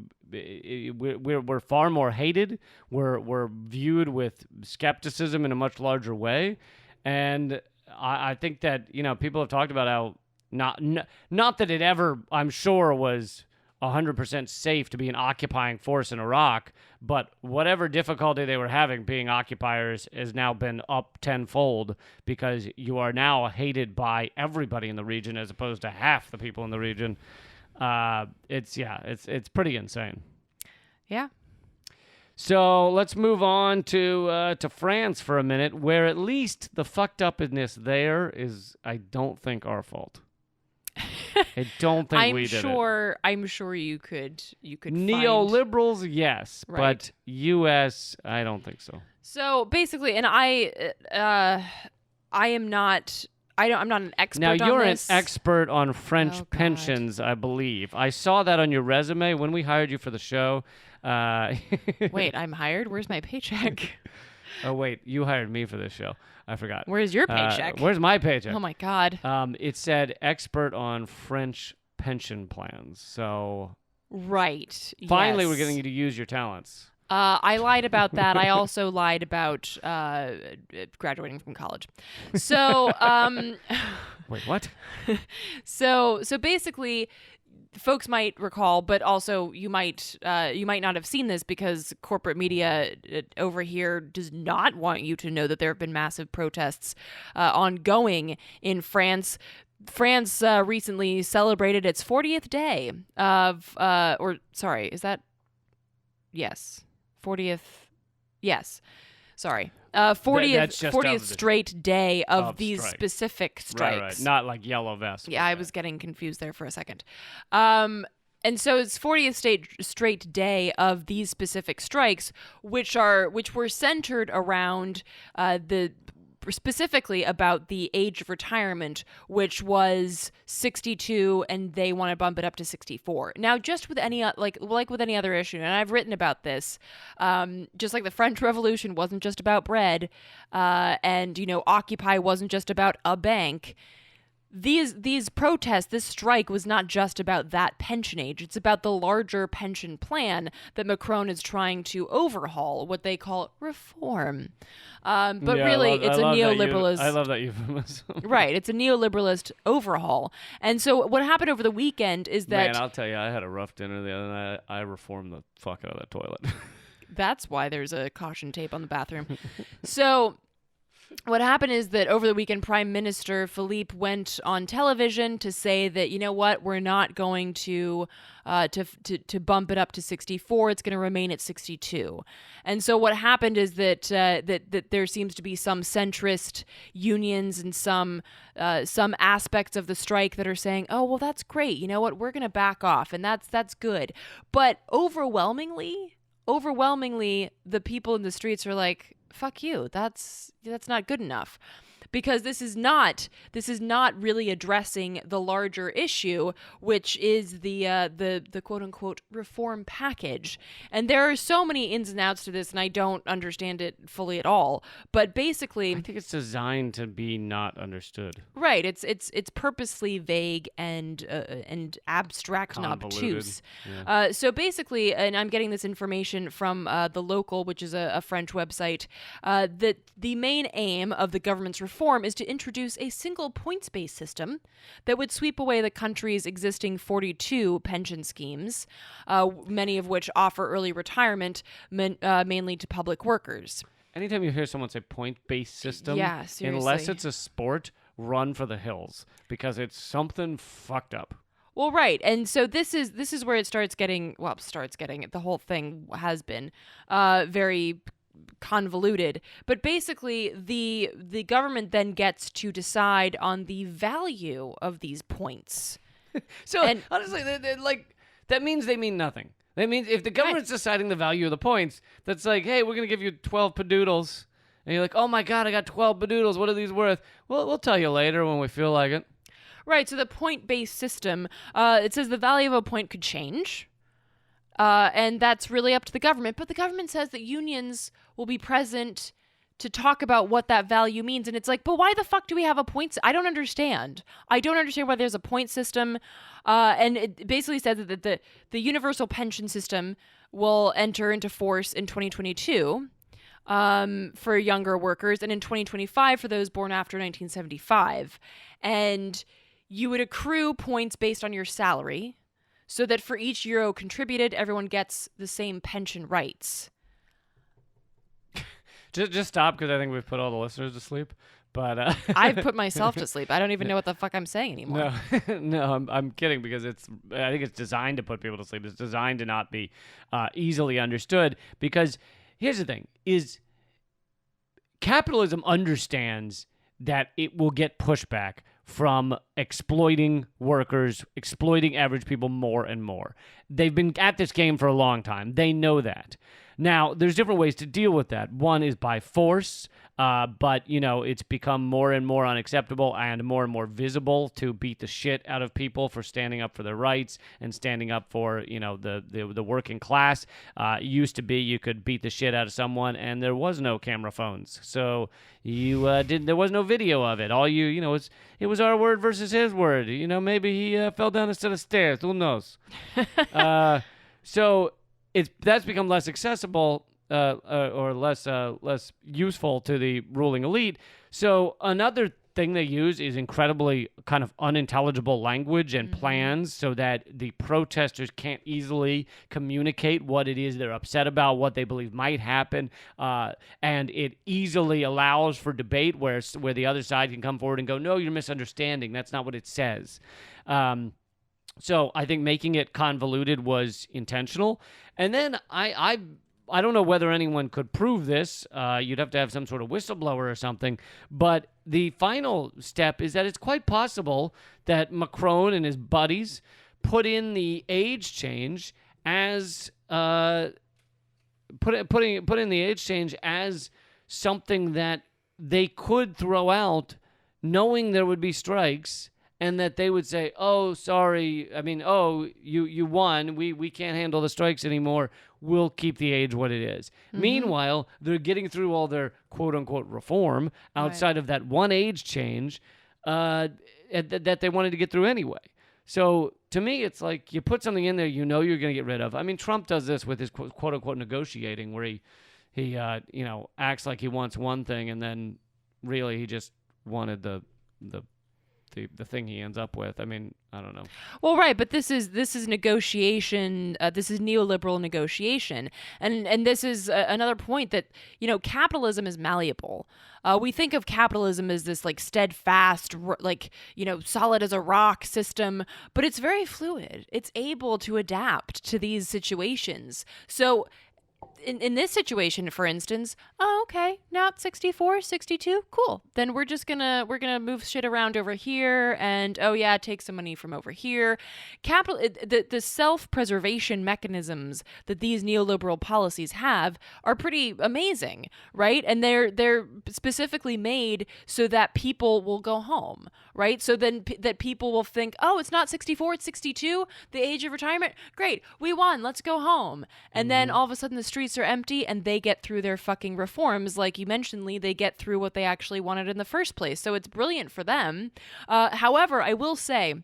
far more hated. We're viewed with skepticism in a much larger way, and I think that people have talked about how not that it ever, I'm sure, was 100% safe to be an occupying force in Iraq, but whatever difficulty they were having being occupiers has now been up tenfold because you are now hated by everybody in the region as opposed to half the people in the region. It's pretty insane. Yeah. So let's move on to France for a minute, where at least the fucked upness there is, I don't think, our fault. I don't think we did it. I'm sure you could neoliberals, yes, right. But U.S., I don't think so. So basically, and I am not. I'm not an expert Now, on you're an this. expert on French Oh, God. pensions, I believe. I saw that on your resume when we hired you for the show. Wait, I'm hired? Where's my paycheck? Oh, wait, you hired me for this show. I forgot. Where's your paycheck? Where's my paycheck? Oh, my God. It said expert on French pension plans. So Right. finally, yes. we're getting you to use your talents. I lied about that. I also lied about graduating from college. So, Wait, what? so basically, folks might recall, but also you might not have seen this because corporate media over here does not want you to know that there have been massive protests ongoing in France. France recently celebrated its 40th day of, yes. 40th, yes. Sorry. 40th straight day of these strike. specific strikes. Right. Not like yellow vest. Yeah, I was getting confused there for a second. And so it's 40th straight day of these specific strikes, which were centered around specifically about the age of retirement, which was 62, and they want to bump it up to 64. Now, just with any like with any other issue, and I've written about this, just like the French Revolution wasn't just about bread, and Occupy wasn't just about a bank. These protests, this strike was not just about that pension age. It's about the larger pension plan that Macron is trying to overhaul, what they call reform. But really, it's a neoliberalist. I love that euphemism. Right, it's a neoliberalist overhaul. And so what happened over the weekend is that... Man, I'll tell you, I had a rough dinner the other night. I reformed the fuck out of that toilet. That's why there's a caution tape on the bathroom. So... what happened is that over the weekend, Prime Minister Philippe went on television to say that, you know what, we're not going to bump it up to 64. It's going to remain at 62. And so what happened is that that there seems to be some centrist unions and some aspects of the strike that are saying, oh, well, that's great. You know what, we're going to back off, and that's good. But overwhelmingly, the people in the streets are like, fuck you. That's not good enough. Because this is not really addressing the larger issue, which is the quote unquote reform package. And there are so many ins and outs to this, and I don't understand it fully at all. But basically, I think it's designed to be not understood. Right. It's purposely vague and abstract and Convoluted. obtuse. Yeah. So basically, and I'm getting this information from The Local, which is a French website, that the main aim of the government's reform is to introduce a single points-based system that would sweep away the country's existing 42 pension schemes, many of which offer early retirement, mainly to public workers. Anytime you hear someone say point-based system, Yeah, seriously. unless it's a sport, run for the hills because it's something fucked up. Well, right. And so this is where it starts getting, the whole thing has been very convoluted. But basically, the government then gets to decide on the value of these points. So honestly, that means they mean nothing. That means if the government's deciding the value of the points, that's like, hey, we're going to give you 12 padoodles. And you're like, oh my God, I got 12 padoodles. What are these worth? Well, we'll tell you later when we feel like it. Right. So the point-based system, it says the value of a point could change. And that's really up to the government. But the government says that unions will be present to talk about what that value means. And it's like, but why the fuck do we have a point? I don't understand. I don't understand why there's a point system. And it basically says that the universal pension system will enter into force in 2022 for younger workers, and in 2025 for those born after 1975. And you would accrue points based on your salary, so that for each euro contributed, everyone gets the same pension rights. Just stop, because I think we've put all the listeners to sleep. But I've put myself to sleep. I don't even know what the fuck I'm saying anymore. No, I'm kidding, because I think it's designed to put people to sleep. It's designed to not be easily understood. Because here's the thing: is capitalism understands that it will get pushback from exploiting workers, exploiting average people more and more. They've been at this game for a long time. They know that. Now, there's different ways to deal with that. One is by force, but, it's become more and more unacceptable and more visible to beat the shit out of people for standing up for their rights and standing up for, the working class. It used to be you could beat the shit out of someone and there was no camera phones. So there was no video of it. All it was our word versus his word. Maybe he fell down a set of stairs. Who knows? So that's become less accessible or less useful to the ruling elite. So another thing they use is incredibly kind of unintelligible language and plans so that the protesters can't easily communicate what it is they're upset about, what they believe might happen, and it easily allows for debate where the other side can come forward and go, no, you're misunderstanding. That's not what it says. So I think making it convoluted was intentional. And then I don't know whether anyone could prove this. You'd have to have some sort of whistleblower or something. But the final step is that it's quite possible that Macron and his buddies put in the age change as put in the age change as something that they could throw out, knowing there would be strikes. And that they would say, oh, sorry, you won. We can't handle the strikes anymore. We'll keep the age what it is. Meanwhile, they're getting through all their quote-unquote reform outside of that one age change that they wanted to get through anyway. So to me, it's like you put something in there you're going to get rid of. I mean, Trump does this with his quote-unquote negotiating where he acts like he wants one thing and then really he just wanted the thing he ends up with. I mean, I don't know. Well, right, but this is negotiation. This is neoliberal negotiation, and this is another point that capitalism is malleable. We think of capitalism as this like steadfast, solid as a rock system, but it's very fluid. It's able to adapt to these situations. So in this situation, for instance, okay, now it's 64, 62, cool. Then we're gonna move shit around over here, and take some money from over here. The self-preservation mechanisms that these neoliberal policies have are pretty amazing, right? And they're specifically made so that people will go home, right? So then that people will think, oh, it's not 64, it's 62, the age of retirement. Great, we won. Let's go home. And then all of a sudden the streets are empty and they get through their fucking reforms. Like you mentioned, Lee, they get through what they actually wanted in the first place. So it's brilliant for them. However, I will say,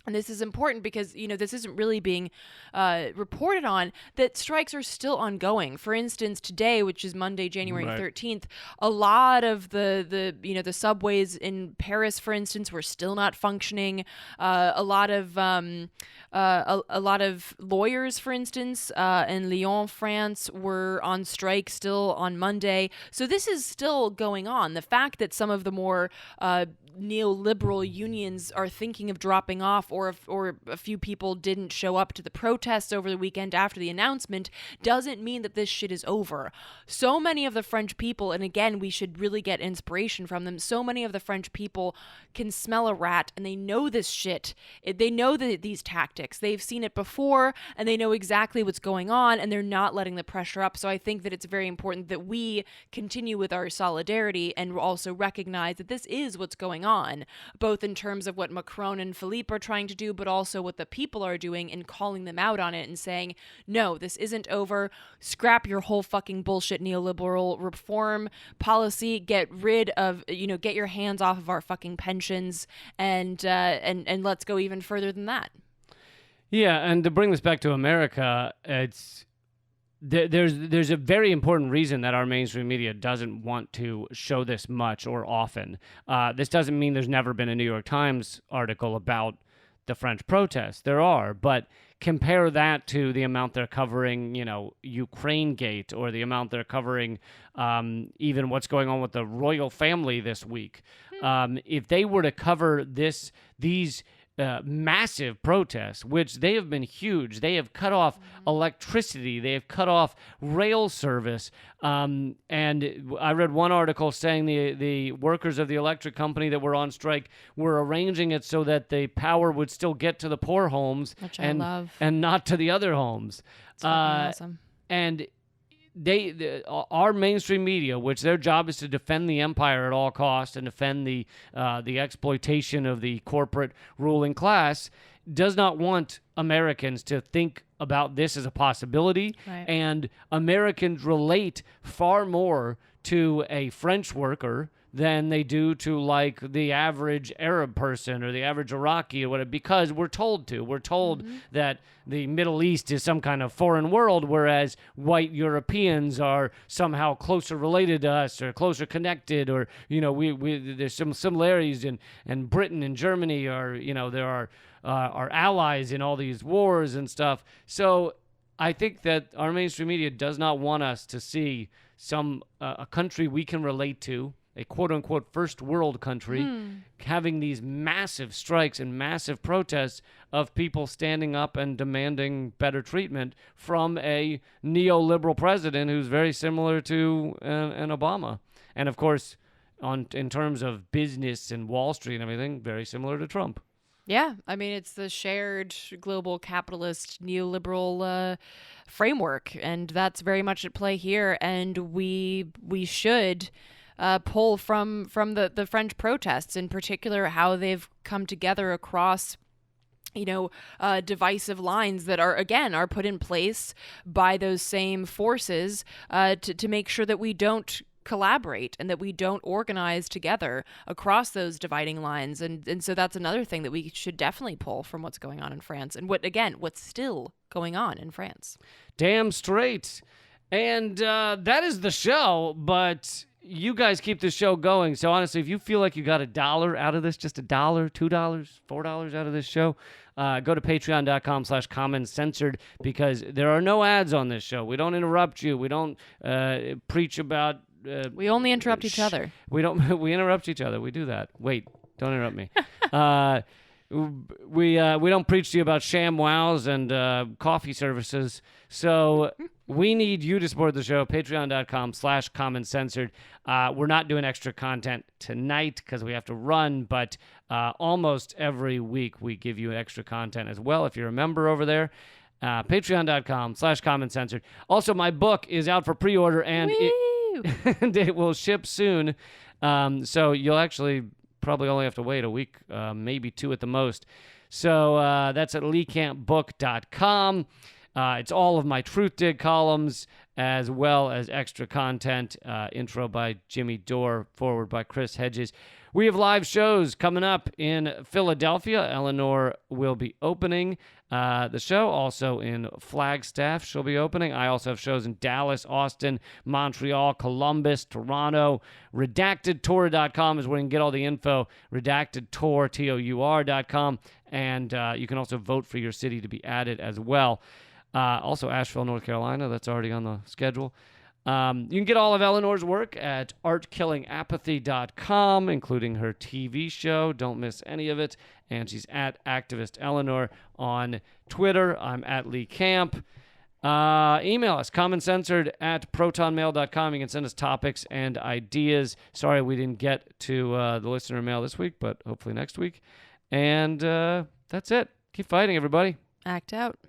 and this is important because, this isn't really being reported on, that strikes are still ongoing. For instance, today, which is Monday, January 13th, a lot of the subways in Paris, for instance, were still not functioning. A lot of lawyers, for instance, in Lyon, France, were on strike still on Monday. So this is still going on. The fact that some of the more neoliberal unions are thinking of dropping off, or a few people didn't show up to the protests over the weekend after the announcement, doesn't mean that this shit is over. So many of the French people, and again, we should really get inspiration from them, so many of the French people can smell a rat, and they know this shit. They know these tactics. They've seen it before, and they know exactly what's going on, and they're not letting the pressure up. So I think that it's very important that we continue with our solidarity and also recognize that this is what's going on, both in terms of what Macron and Philippe are trying to do, but also what the people are doing and calling them out on it and saying, no, this isn't over. Scrap your whole fucking bullshit neoliberal reform policy. Get rid of, get your hands off of our fucking pensions, and let's go even further than that. Yeah, and to bring this back to America, there's a very important reason that our mainstream media doesn't want to show this much or often. This doesn't mean there's never been a New York Times article about the French protests. There are, but compare that to the amount they're covering, Ukraine Gate, or the amount they're covering even what's going on with the royal family this week. If they were to cover these massive protests, which they have been huge. They have cut off electricity. They have cut off rail service. And I read one article saying the workers of the electric company that were on strike were arranging it so that the power would still get to the poor homes, which I love, and not to the other homes. It's fucking awesome. And our mainstream media, which their job is to defend the empire at all costs and defend the exploitation of the corporate ruling class, does not want Americans to think about this as a possibility. Right. And Americans relate far more to a French worker than they do to like the average Arab person or the average Iraqi or whatever, because we're told to. We're told that the Middle East is some kind of foreign world, whereas white Europeans are somehow closer related to us or closer connected, or, we there's some similarities in Britain and Germany, or, there are allies in all these wars and stuff. So I think that our mainstream media does not want us to see a country we can relate to, a quote-unquote first world country, having these massive strikes and massive protests of people standing up and demanding better treatment from a neoliberal president who's very similar to an Obama. And, of course, in terms of business and Wall Street and everything, very similar to Trump. Yeah, I mean, it's the shared global capitalist neoliberal framework, and that's very much at play here. And we should pull from the French protests, in particular, how they've come together across divisive lines that are put in place by those same forces to make sure that we don't collaborate and that we don't organize together across those dividing lines. And so that's another thing that we should definitely pull from what's going on in France and what's still going on in France. Damn straight. And that is the show, but you guys keep the show going. So honestly, if you feel like you got $1 out of this, just $1, $2, $4 out of this show, go to patreon.com/commoncensored, because there are no ads on this show. We don't interrupt you. We don't preach about... we only interrupt each other. We interrupt each other. We do that. Wait, don't interrupt me. We don't preach to you about ShamWows and coffee services. So we need you to support the show. Patreon.com/commoncensored. We're not doing extra content tonight because we have to run, but almost every week we give you extra content as well if you're a member over there. Patreon.com/commoncensored. Also, my book is out for pre-order and it will ship soon. So you'll actually probably only have to wait a week, maybe 2 at the most. So that's at leecampbook.com. It's all of my Truth Dig columns, as well as extra content, intro by Jimmy Dore, forward by Chris Hedges. We have live shows coming up in Philadelphia. Eleanor will be opening the show. Also in Flagstaff, she'll be opening. I also have shows in Dallas, Austin, Montreal, Columbus, Toronto. RedactedTour.com is where you can get all the info. RedactedTour, TOUR.com. And you can also vote for your city to be added as well. Also Asheville, North Carolina. That's already on the schedule. You can get all of Eleanor's work at artkillingapathy.com, including her TV show. Don't miss any of it. And she's at Activist Eleanor on Twitter. I'm at Lee Camp. Email us, commoncensored@protonmail.com. You can send us topics and ideas. Sorry we didn't get to the listener mail this week, but hopefully next week. And that's it. Keep fighting, everybody. Act out.